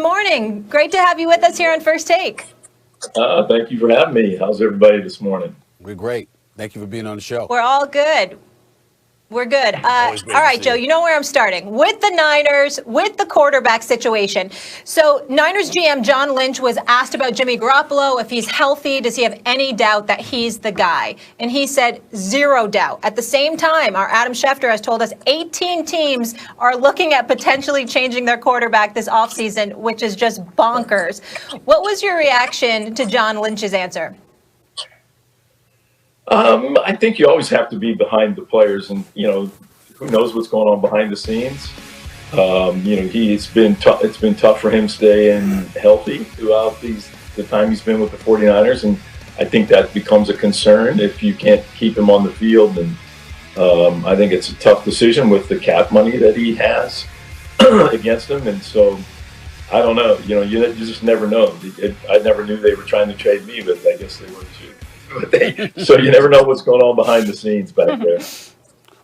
Morning. Great to have you with us here on First Take. Thank you for having me. How's everybody this morning? We're great. Thank you for being on the show. We're all good. We're good. All right, Joe, you know where I'm starting. With the Niners, with the quarterback situation. So Niners GM John Lynch was asked about Jimmy Garoppolo, if he's healthy, does he have any doubt that he's the guy? And he said, zero doubt. At the same time, our Adam Schefter has told us 18 teams are looking at potentially changing their quarterback this offseason, which is just bonkers. What was your reaction to John Lynch's answer? I think you always have to be behind the players, and who knows what's going on behind the scenes. It's been tough for him staying healthy throughout the time he's been with the 49ers, and I think that becomes a concern if you can't keep him on the field. And I think it's a tough decision with the cap money that he has against him, and so I don't know. You just never know. I never knew they were trying to trade me, but I guess they were too. So you never know what's going on behind the scenes back there.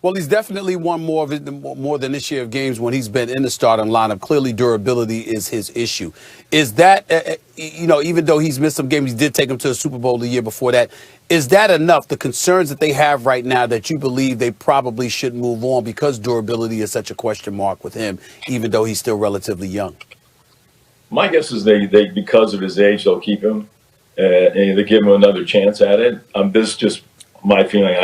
Well, he's definitely won more than this year of games when he's been in the starting lineup. Clearly, durability is his issue. Is that, even though he's missed some games, he did take him to a Super Bowl the year before that. Is that enough? The concerns that they have right now that you believe they probably should move on because durability is such a question mark with him, even though he's still relatively young? My guess is they because of his age, they'll keep him. And they give him another chance at it. This is just my feeling.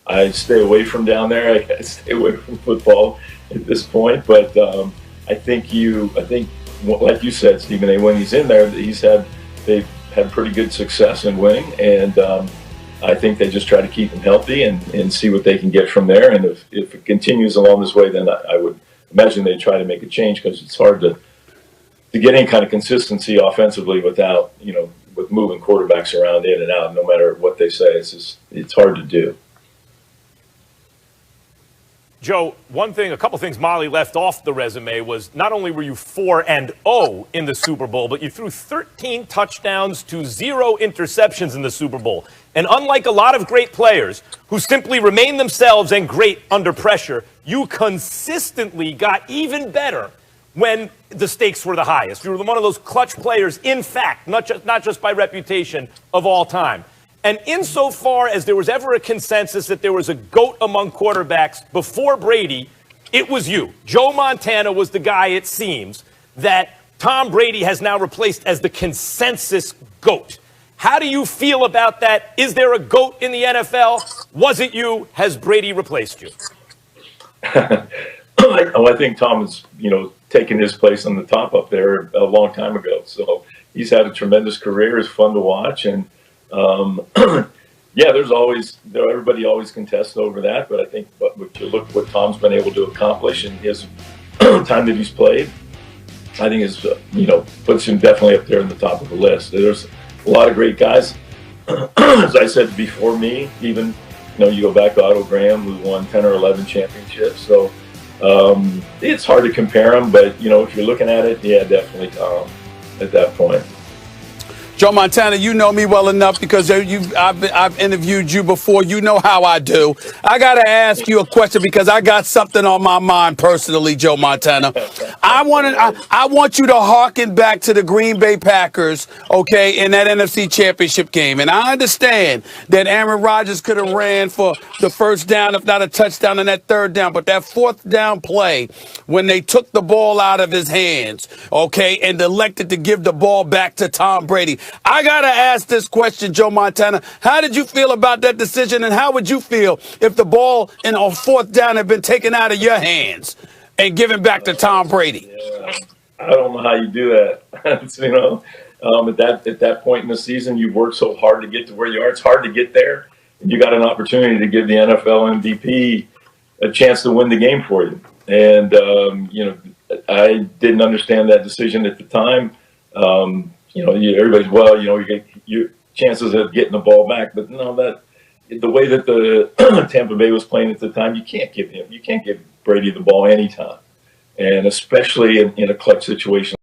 I stay away from down there. I stay away from football at this point. But I think like you said, Stephen, when he's in there, they've had pretty good success in winning, and I think they just try to keep him healthy and see what they can get from there. And if it continues along this way, then I would imagine they try to make a change, because it's hard to get any kind of consistency offensively without with moving quarterbacks around in and out, no matter what they say. It's hard to do. Joe, a couple things Molly left off the resume was not only were you 4-0 in the Super Bowl, but you threw 13 touchdowns to 0 interceptions in the Super Bowl. And unlike a lot of great players who simply remain themselves and great under pressure, you consistently got even better when the stakes were the highest. You were one of those clutch players, in fact, not just by reputation, of all time. And insofar as there was ever a consensus that there was a GOAT among quarterbacks before Brady, it was you. Joe Montana was the guy, it seems, that Tom Brady has now replaced as the consensus GOAT. How do you feel about that? Is there a GOAT in the NFL? Was it you? Has Brady replaced you? I think Tom has, taken his place on the top up there a long time ago. So he's had a tremendous career. It's fun to watch. And, everybody always contests over that. But I think what you look what Tom's been able to accomplish in his time that he's played, I think is, puts him definitely up there in the top of the list. There's a lot of great guys. As I said before me, even, you go back to Otto Graham, who won 10 or 11 championships. So, it's hard to compare them, but if you're looking at it, yeah, definitely Tom at that point. Joe Montana, you know me well enough because I've interviewed you before. You know how I do. I got to ask you a question because I got something on my mind personally, Joe Montana. I want you to hearken back to the Green Bay Packers, okay, in that NFC Championship game. And I understand that Aaron Rodgers could have ran for the first down, if not a touchdown, on that third down. But that fourth down play, when they took the ball out of his hands, okay, and elected to give the ball back to Tom Brady. I got to ask this question, Joe Montana. How did you feel about that decision, and how would you feel if the ball on fourth down had been taken out of your hands and given back to Tom Brady? Yeah, I don't know how you do that. At that point in the season, you've worked so hard to get to where you are. It's hard to get there. And you got an opportunity to give the NFL MVP a chance to win the game for you. And, I didn't understand that decision at the time. Everybody's, you get your chances of getting the ball back, but no, the way that the Tampa Bay was playing at the time, you can't give Brady the ball anytime, and especially in a clutch situation.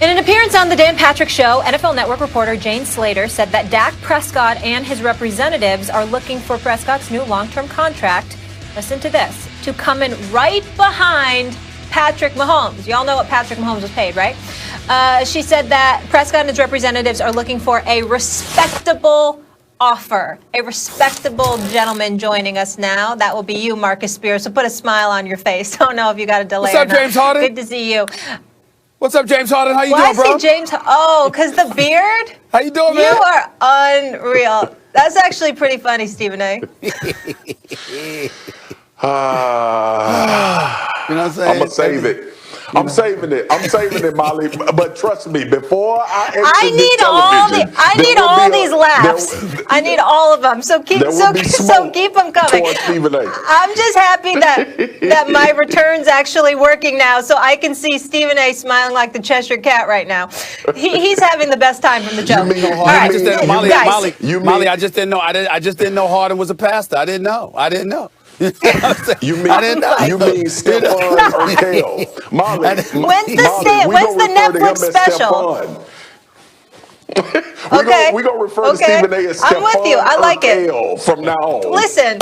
In an appearance on the Dan Patrick Show, NFL Network reporter Jane Slater said that Dak Prescott and his representatives are looking for Prescott's new long-term contract listen to this, to come in right behind Patrick Mahomes. Y'all know what Patrick Mahomes was paid, right? She said that Prescott and his representatives are looking for a respectable offer. A respectable gentleman joining us now. That will be you, Marcus Spears. So put a smile on your face. Don't know if you got a delay. What's up, James Harden? Good to see you. What's up, James Harden? How you Why doing, bro? I say James? Oh, because the beard? How you doing, man? You are unreal. That's actually pretty funny, Stephen A. You know what I'm saying? I'm gonna save it. I'm saving it, Molly. But trust me, before I exit I need all these laughs. I need all of them. So keep them coming. Stephen A. I'm just happy that my return's actually working now, so I can see Stephen A. smiling like the Cheshire Cat right now. He's having the best time from the joke. Molly, I just didn't know. I just didn't know Harden was a pastor. I didn't know. You mean Stephon or Kale? Molly, when's the Netflix special? Okay. We're going to refer to Stephen A. as Stephon. I'm with you. I like it. From now on. Listen.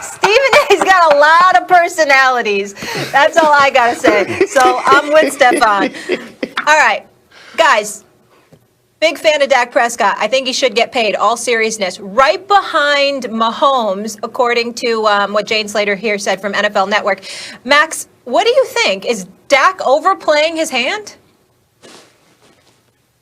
Stephen A's got a lot of personalities. That's all I got to say. So I'm with Stephon. All right, guys. Big fan of Dak Prescott. I think he should get paid, all seriousness. Right behind Mahomes, according to what Jane Slater here said from NFL Network. Max, what do you think? Is Dak overplaying his hand?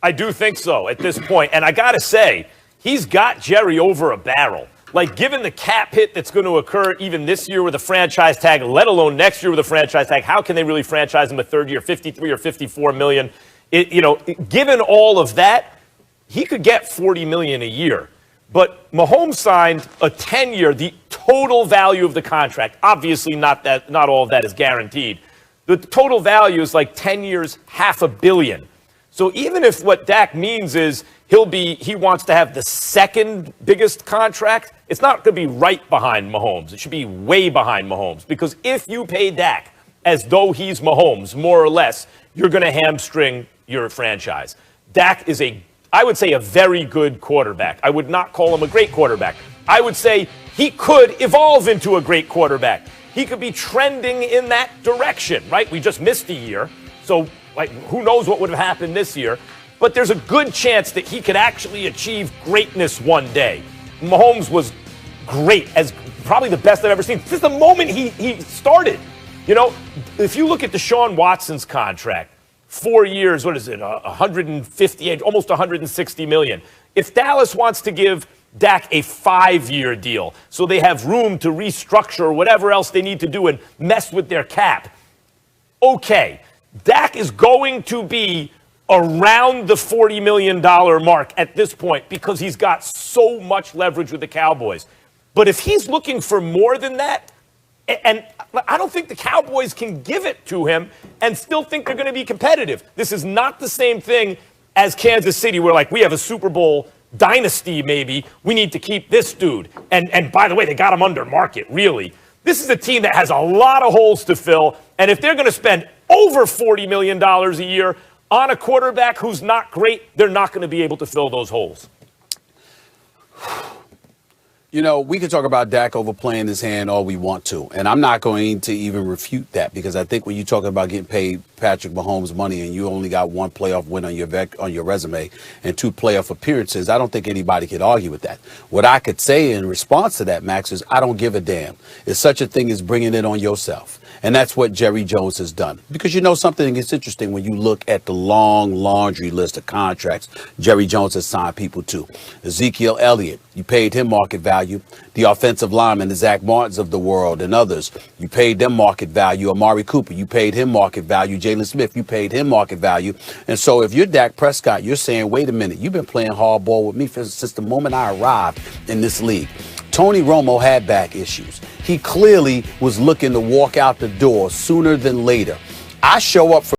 I do think so at this point. And I got to say, he's got Jerry over a barrel. Like, given the cap hit that's going to occur even this year with a franchise tag, let alone next year with a franchise tag, how can they really franchise him a third year, 53 or 54 million? Given all of that, he could get $40 million a year. But Mahomes signed a 10-year, the total value of the contract. Obviously, not all of that is guaranteed. The total value is like 10 years, $500 million. So even if what Dak means is he wants to have the second biggest contract, it's not going to be right behind Mahomes. It should be way behind Mahomes. Because if you pay Dak as though he's Mahomes, more or less, you're going to hamstring your franchise. Dak is I would say, a very good quarterback. I would not call him a great quarterback. I would say he could evolve into a great quarterback. He could be trending in that direction, right? We just missed a year. So, who knows what would have happened this year. But there's a good chance that he could actually achieve greatness one day. Mahomes was great, as probably the best I've ever seen. Since the moment he started. If you look at Deshaun Watson's contract, 4 years, what is it, 158, almost 160 million. If Dallas wants to give Dak a 5-year deal so they have room to restructure or whatever else they need to do and mess with their cap, okay, Dak is going to be around the $40 million mark at this point because he's got so much leverage with the Cowboys. But if he's looking for more than that, and I don't think the Cowboys can give it to him and still think they're going to be competitive. This is not the same thing as Kansas City, where we have a Super Bowl dynasty maybe. We need to keep this dude. And by the way, they got him under market, really. This is a team that has a lot of holes to fill. And if they're going to spend over $40 million a year on a quarterback who's not great, they're not going to be able to fill those holes. We could talk about Dak overplaying his hand all we want to, and I'm not going to even refute that because I think when you talk about getting paid Patrick Mahomes money and you only got one playoff win on your resume and 2 playoff appearances, I don't think anybody could argue with that. What I could say in response to that, Max, is I don't give a damn. It's such a thing as bringing it on yourself. And that's what Jerry Jones has done. Because something is interesting when you look at the long laundry list of contracts Jerry Jones has signed people to. Ezekiel Elliott, you paid him market value. The offensive linemen, the Zach Martins of the world and others, you paid them market value. Amari Cooper, you paid him market value. Jalen Smith, you paid him market value. And so if you're Dak Prescott, you're saying, wait a minute, you've been playing hardball with me since the moment I arrived in this league. Tony Romo had back issues. He clearly was looking to walk out the door sooner than later. I show up for